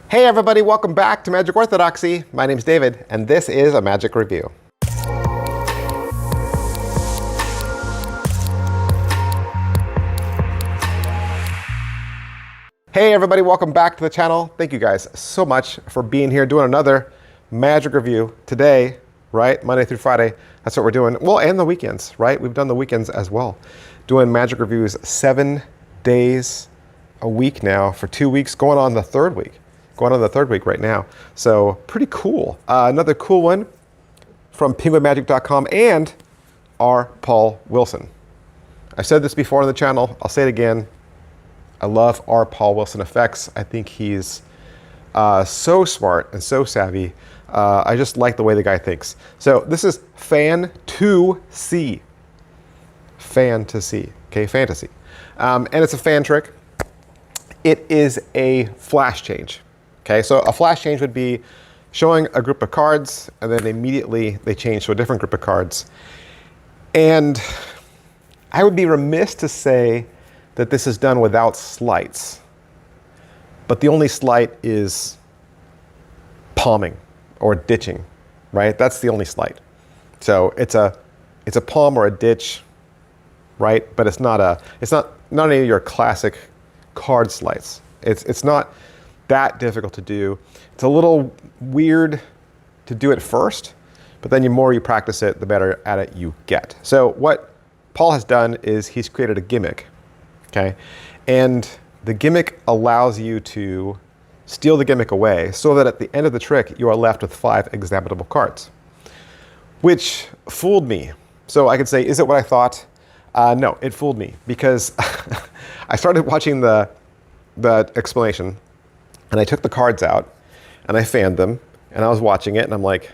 Hey everybody, welcome back to Magic Orthodoxy. My name's David, and this is a Magic Review. Hey everybody, welcome back to the channel. Thank you guys so much for being here, doing another Magic Review today, right? Monday through Friday, that's what we're doing. Well, and the weekends, right? We've done the weekends as well. Doing Magic Reviews 7 days a week now for 2 weeks, going on the third week. Going on the third week right now. So pretty cool. Another cool one from penguinmagic.com and our Paul Wilson. I've said this before on the channel. I'll say it again. I love our Paul Wilson effects. I think he's so smart and so savvy. I just like the way the guy thinks. So this is Fan2C. Fan2C. Okay, fantasy. And it's a fan trick. It is a flash change. Okay, so a flash change would be showing a group of cards and then immediately they change to a different group of cards. And I would be remiss to say that this is done without sleights. But the only sleight is palming or ditching, right? That's the only sleight. So it's a palm or a ditch, right? But it's not any of your classic card sleights. It's not that difficult to do. It's a little weird to do it first, but then the more you practice it, the better at it you get. So what Paul has done is he's created a gimmick, okay? And the gimmick allows you to steal the gimmick away so that at the end of the trick, you are left with 5 examinable cards, which fooled me. So I could say, is it what I thought? No, it fooled me because I started watching the explanation. And I took the cards out and I fanned them and I was watching it and I'm like,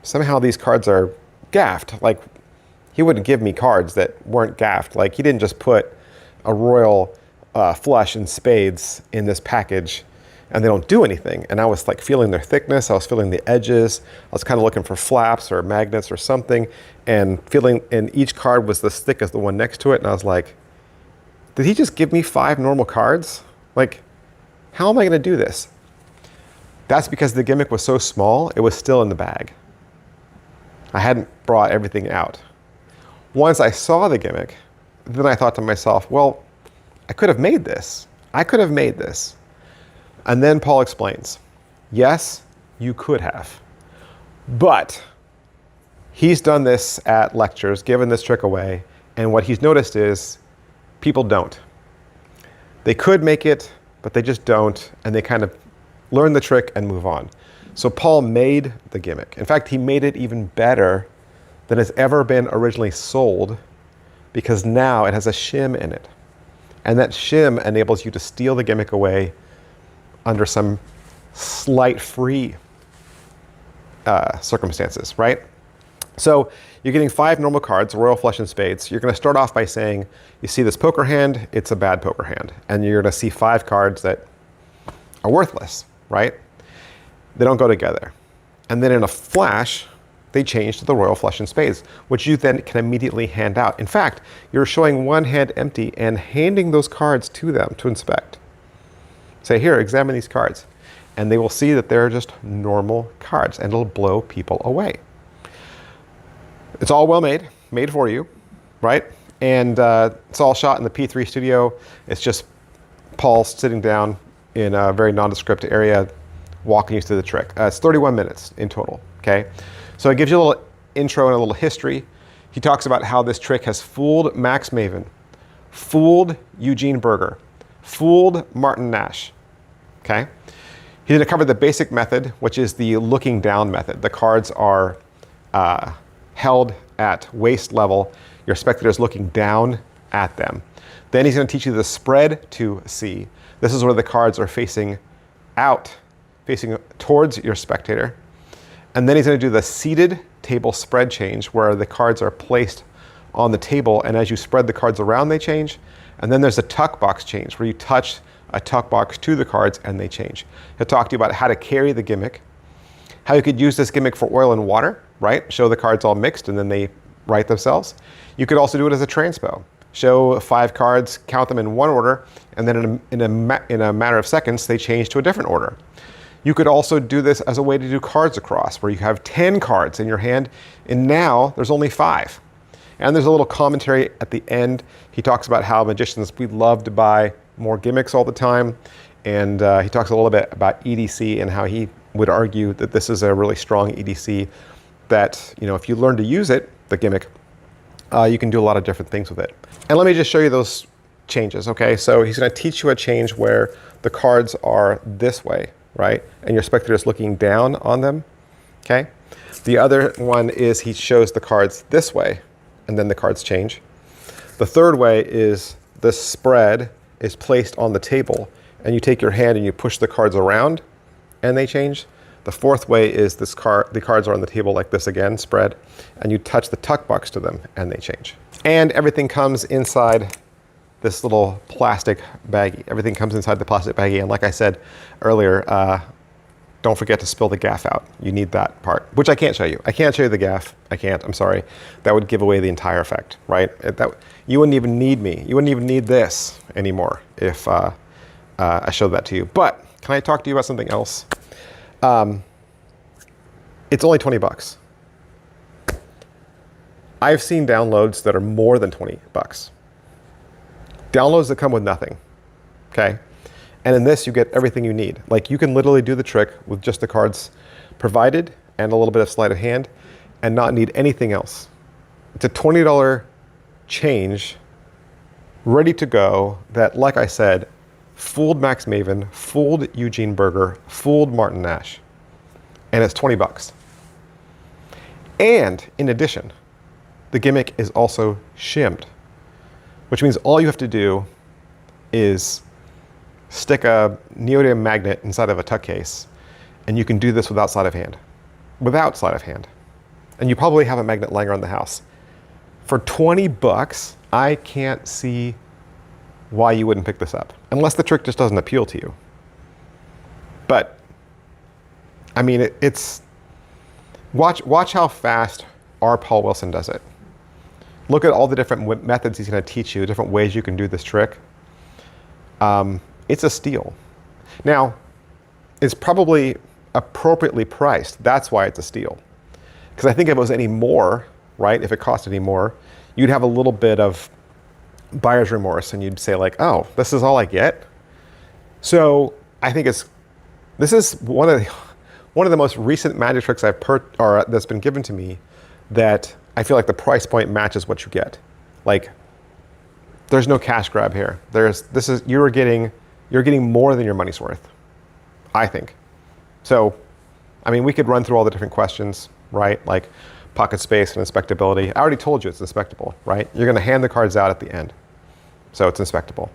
somehow these cards are gaffed. Like, he wouldn't give me cards that weren't gaffed. Like, he didn't just put a royal flush and spades in this package and they don't do anything. And I was like feeling their thickness. I was feeling the edges. I was kind of looking for flaps or magnets or something and each card was as thick as the one next to it. And I was like, did he just give me 5 normal cards? Like, how am I going to do this? That's because the gimmick was so small, it was still in the bag. I hadn't brought everything out. Once I saw the gimmick, then I thought to myself, well, I could have made this. I could have made this. And then Paul explains, yes, you could have. But he's done this at lectures, given this trick away, and what he's noticed is people don't. They could make it, but they just don't, and they kind of learn the trick and move on. So Paul made the gimmick. In fact, he made it even better than it's ever been originally sold because now it has a shim in it. And that shim enables you to steal the gimmick away under some sleight-free circumstances, right? So you're getting 5 normal cards, royal flush and spades. You're going to start off by saying, you see this poker hand, it's a bad poker hand. And you're going to see 5 cards that are worthless, right? They don't go together. And then in a flash, they change to the royal flush and spades, which you then can immediately hand out. In fact, you're showing one hand empty and handing those cards to them to inspect. Say, here, examine these cards. And they will see that they're just normal cards, and it'll blow people away. It's all well made for you, right? And it's all shot in the P3 studio. It's just Paul sitting down in a very nondescript area, walking you through the trick. It's 31 minutes in total, okay? So it gives you a little intro and a little history. He talks about how this trick has fooled Max Maven, fooled Eugene Berger, fooled Martin Nash, okay? He's going to cover the basic method, which is the looking down method. The cards are held at waist level. Your spectator's looking down at them. Then he's going to teach you the spread to see. This is where the cards are facing out, facing towards your spectator. And then he's going to do the seated table spread change, where the cards are placed on the table, and as you spread the cards around, they change. And then there's a tuck box change, where you touch a tuck box to the cards and they change. He'll talk to you about how to carry the gimmick, how you could use this gimmick for oil and water, right? Show the cards all mixed and then they write themselves. You could also do it as a transpo. Show 5 cards, count them in one order, and then in a matter of seconds, they change to a different order. You could also do this as a way to do cards across, where you have 10 cards in your hand, and now there's only 5. And there's a little commentary at the end. He talks about how magicians, we love to buy more gimmicks all the time. And he talks a little bit about EDC and how he would argue that this is a really strong EDC that, you know, if you learn to use it, the gimmick, you can do a lot of different things with it. And let me just show you those changes, okay? So he's gonna teach you a change where the cards are this way, right? And your spectator is looking down on them, okay? The other one is he shows the cards this way, and then the cards change. The third way is the spread is placed on the table, and you take your hand and you push the cards around, and they change. The fourth way is the cards are on the table like this again, spread, and you touch the tuck box to them, and they change. And everything comes inside this little plastic baggie. Everything comes inside the plastic baggie, and like I said earlier, don't forget to spill the gaff out. You need that part, which I can't show you. I can't show you the gaff. I can't, I'm sorry. That would give away the entire effect, right? You wouldn't even need me. You wouldn't even need this anymore if I showed that to you. But can I talk to you about something else? It's only 20 bucks. I've seen downloads that are more than 20 bucks. Downloads that come with nothing, okay? And in this, you get everything you need. Like, you can literally do the trick with just the cards provided and a little bit of sleight of hand and not need anything else. It's a $20 change, ready to go, that, like I said, fooled Max Maven, fooled Eugene Berger, fooled Martin Nash. And it's 20 bucks. And in addition, the gimmick is also shimmed, which means all you have to do is stick a neodymium magnet inside of a tuck case, and you can do this without sleight of hand. Without sleight of hand. And you probably have a magnet lying around the house. For 20 bucks, I can't see why you wouldn't pick this up, unless the trick just doesn't appeal to you. But, I mean, watch how fast R. Paul Wilson does it. Look at all the different methods he's gonna teach you, different ways you can do this trick. It's a steal. Now, it's probably appropriately priced. That's why it's a steal. Because I think if it was any more, right, if it cost any more, you'd have a little bit of buyer's remorse and you'd say like, oh, this is all I get? So I think this is one of the most recent magic tricks that's been given to me that I feel like the price point matches what you get. Like, there's no cash grab here. You're getting more than your money's worth, I think. So, I mean, we could run through all the different questions, right? Like pocket space and inspectability. I already told you it's inspectable, right? You're gonna hand the cards out at the end. So it's inspectable.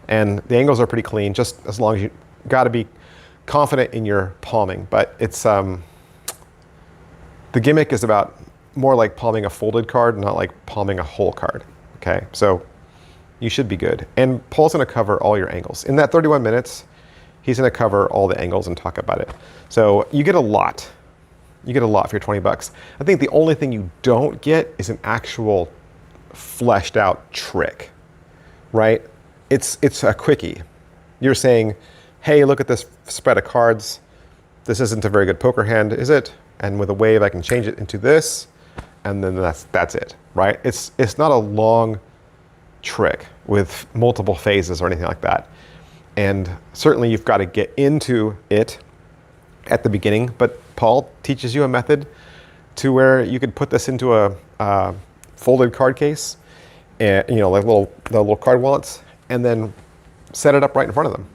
And the angles are pretty clean, just as long as you gotta be confident in your palming. But it's, the gimmick is about more like palming a folded card, not like palming a whole card, okay? So you should be good. And Paul's gonna cover all your angles. In that 31 minutes, he's gonna cover all the angles and talk about it. So you get a lot. You get a lot for your 20 bucks. I think the only thing you don't get is an actual fleshed out trick, right? It's a quickie. You're saying, hey, look at this spread of cards. This isn't a very good poker hand, is it? And with a wave, I can change it into this, and then that's it, right? It's not a long trick with multiple phases or anything like that. And certainly you've got to get into it at the beginning, but Paul teaches you a method to where you could put this into a folded card case, and, you know, like the little card wallets, and then set it up right in front of them.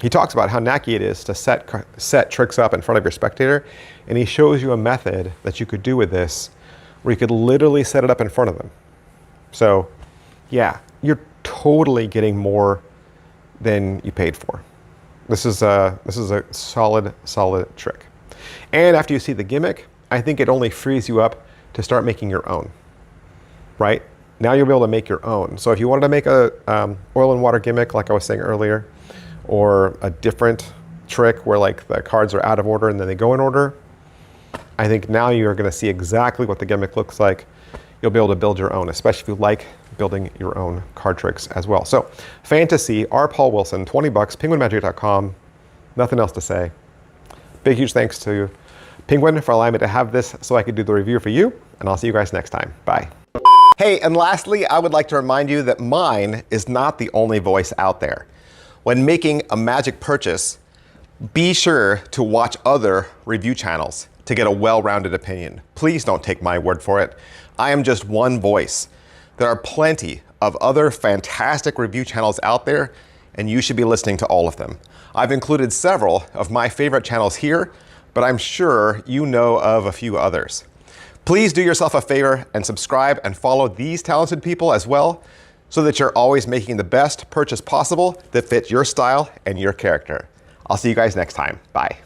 He talks about how knacky it is to set tricks up in front of your spectator, and he shows you a method that you could do with this where you could literally set it up in front of them. So yeah, you're totally getting more than you paid for. This is a solid trick. And after you see the gimmick, I think it only frees you up to start making your own, right? Now you'll be able to make your own. So if you wanted to make a oil and water gimmick, like I was saying earlier, or a different trick where like the cards are out of order and then they go in order, I think now you're gonna see exactly what the gimmick looks like. You'll be able to build your own, especially if you like building your own card tricks as well. So Fan2C, R. Paul Wilson, 20 bucks, penguinmagic.com. Nothing else to say. big, huge thanks to Penguin for allowing me to have this so I could do the review for you, and I'll see you guys next time. Bye. Hey, and lastly, I would like to remind you that mine is not the only voice out there. When making a magic purchase, be sure to watch other review channels to get a well-rounded opinion. Please don't take my word for it. I am just one voice. There are plenty of other fantastic review channels out there, and you should be listening to all of them. I've included several of my favorite channels here, but I'm sure you know of a few others. Please do yourself a favor and subscribe and follow these talented people as well, so that you're always making the best purchase possible that fits your style and your character. I'll see you guys next time. Bye.